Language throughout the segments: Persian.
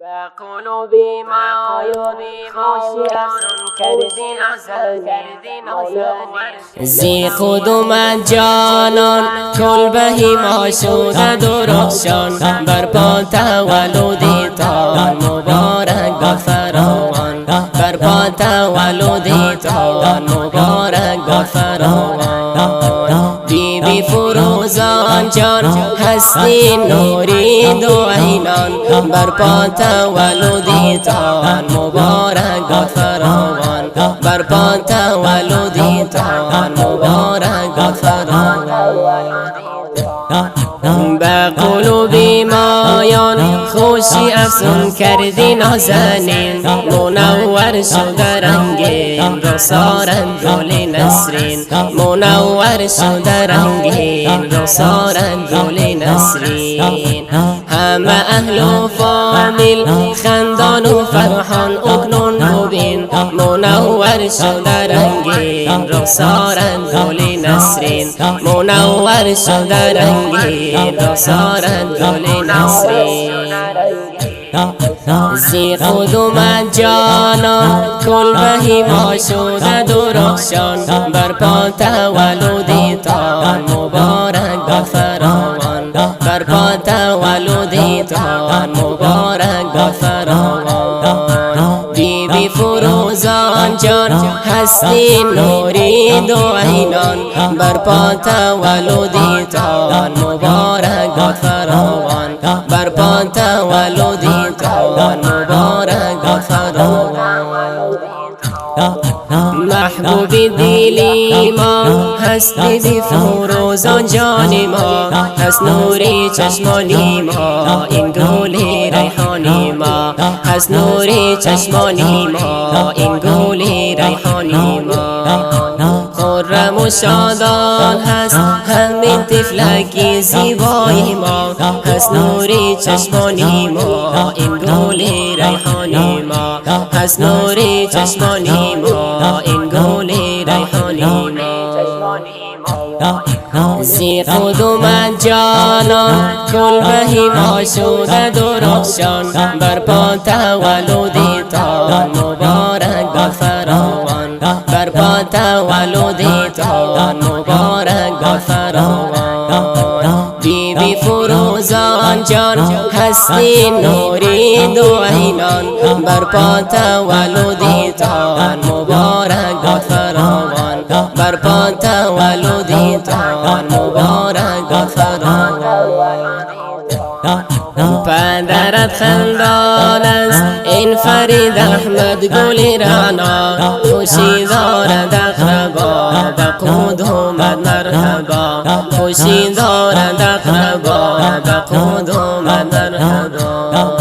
به قلوبی ما خاشعه کردی نازنین زی قدوم جانان کلبهی ما شده درخشان بر پا تولدی تان مبارک فراوان بر پا تولدی تان مبارک فراوان بی بی فروزان جان هستی نوری دو عینان بر پا تولدی تان مبارک فراوان بر پا تولدی تان مبارک فراوان به قلوبی مایان خوشی افزون کردی نازنین منور شده رنگین رخسارت گل نسرین منور شده رنگین رخسارت گل نسرین همه اهل و فامیل خندان و فرحان اکنون ببین منور شده رنگین رخسارت گل نسرین منور شده رنگین رخسارت گل نسرین زی قدوم جانان کلبهی ما شده درخشان بر پا تولدی تان مبارک فراوان بر پا تولدی تان مبارک فراوان بی بی فروزان جان هستی نوری دو عینان بر پا تولدی تان مبارک فراوان بر پا تولدی تان مبارک فراوان محبوبی دلی ما هستی بی فروزان جان ما هست نوری چشمانی ما این گل ریحانی ما هست نوری چشمانی ما این گل ریحانی ما خرم و شادان هست همین طفلکی زیبای ما هست نوری چشمانی ما این گل ریحانی ما هست نوری چشمانی ما این گل ریحانی ما زی قدوم جانان کلبهی ما شده درخشان بر پا تولدی تان مبارک فراوان بر پا تولدی تان مبارک فراوان بی بی فروزان جان هستی نوری دو عینان بر پا تولدی تان مبارک فراوان بر پا تولدی تان مبارک فراوان پدرت خندان است این فرید احمد گل رعنا خوشی دارد اقربا به قدومت مرحبا خوشی دارد اقربا به قدومت مرحبا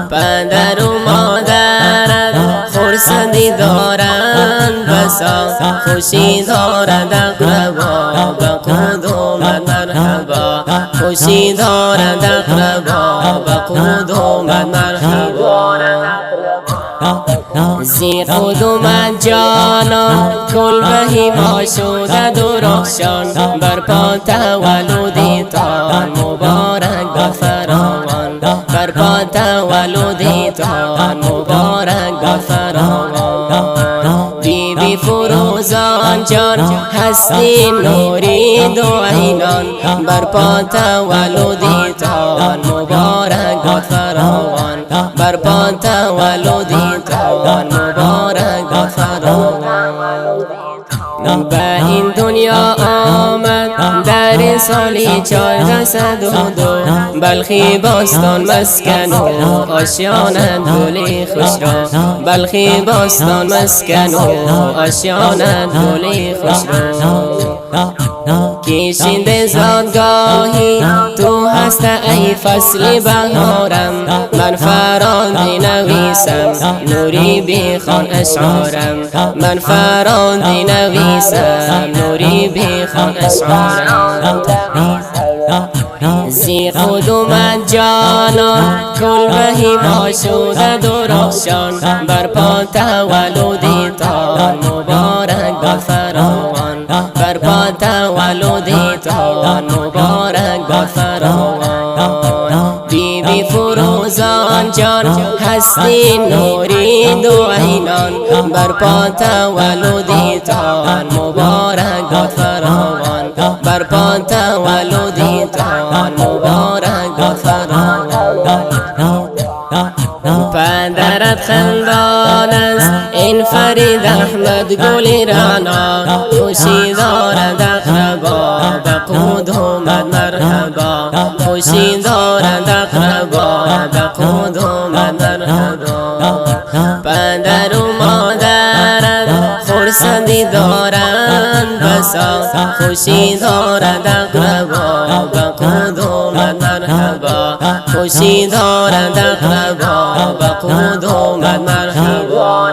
پدر و مادرت خرسندی دارند بسا خوشی دارد اقربا به قدومت مرحبا خوشی دارد اقربا به قدومت مرحبا زی قدوم جانان کلبهی ما شده درخشان بر پا تولدی تان مبارک فراوان بر پا تولدی تان مبارک فراوان بی بی فروزان جان هستی نوری دو عینان بر پا تولدی تان مبارک فراوان بر پا تولدی تان مبارک فراوان به این دنیا آمد در سالی 1402 بلخی باستان مسکن و آشیانت گلی خوش را بلخی باستان مسکن و آشیانت گلی خوش را کشیده زادگاهی تو هست ای فصل بهارم من فرادی نویسم نوری بیخوان اشعارم من فرادی نویسم نوری بیخوان اشعارم زی قدوم جانان کلبهی ما شده درخشان بر پا تولدی تان مبارک فراوان بر پا تولدی تان مبارک فراوان بی بی فروزان جان هستی نوری دو عینان برپا تولدیتان مبارک باد فراوان برپا تولدیتان مبارک باد فراوان پدرت خندان است این فرید احمد گلی رانا خوشی دارد اقربا بقود اومد مرحبا خوشی دارد اقربا بقود اومد مرحبا پدر و مادرت خرسندی دارند بسا خوشی دارد اقربا بقود اومد مرحبا خوشی دارد اقربا بقود اومد مرحبا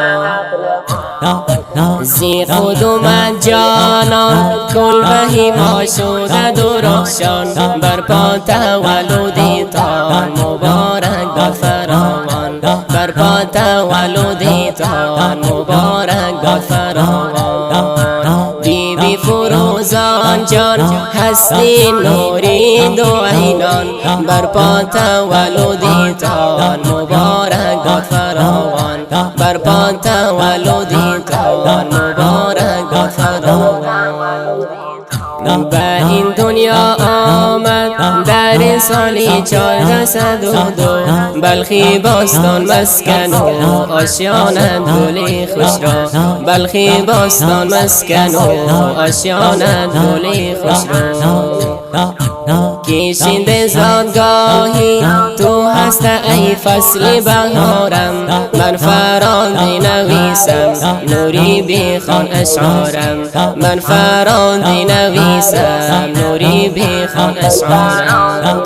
زی خود اومد جانان کل بهیما شده درخشان برپا تولدیتان مبارک باد فراوان برپا تولدیتان مبارک باد فراوان بی بی فروزان جان هستی نوری دو عینان برپا تولدیتان مبارک باد فراوان برپا تولدیتان مبارک باد فراوان به این دنیا آمد در سالی 1402 بلخی باستان مسکن و آشیانت گلی خوش را بلخی باستان مسکن و آشیانت گلی خوش را کشیده زادگاهی تو هست ای فصل بهارم من فراندی نویسم نوری بیخوان اشعارم من فراندی نویسم نوری بیخوان اشعارم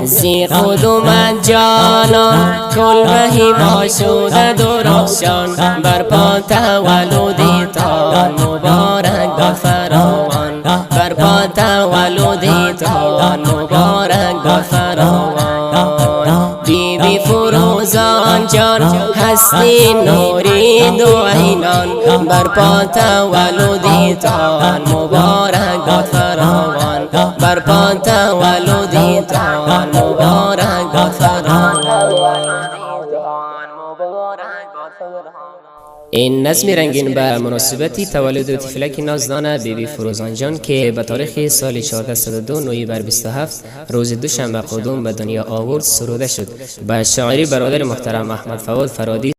زی خود اومد جانان کل بهیما شده درخشان برپا تولدیتان مبارک باد فراوان برپا تولدیتان مبارک باد فراوان بی بی فروزان جان هستی نوری دو عینان برپا تولدیتان مبارک باد فراوان برپا تولدیتان مبارک باد فراوان. این نظم رنگین به مناسبت تولد طفلک نازدانه بیبی فروزان جان که به تاریخ سال 1402 نوامبر 27 روز دوشنبه قدوم به دنیا آورد سروده شد. به شاعری برادر محترم احمد فواد فرادی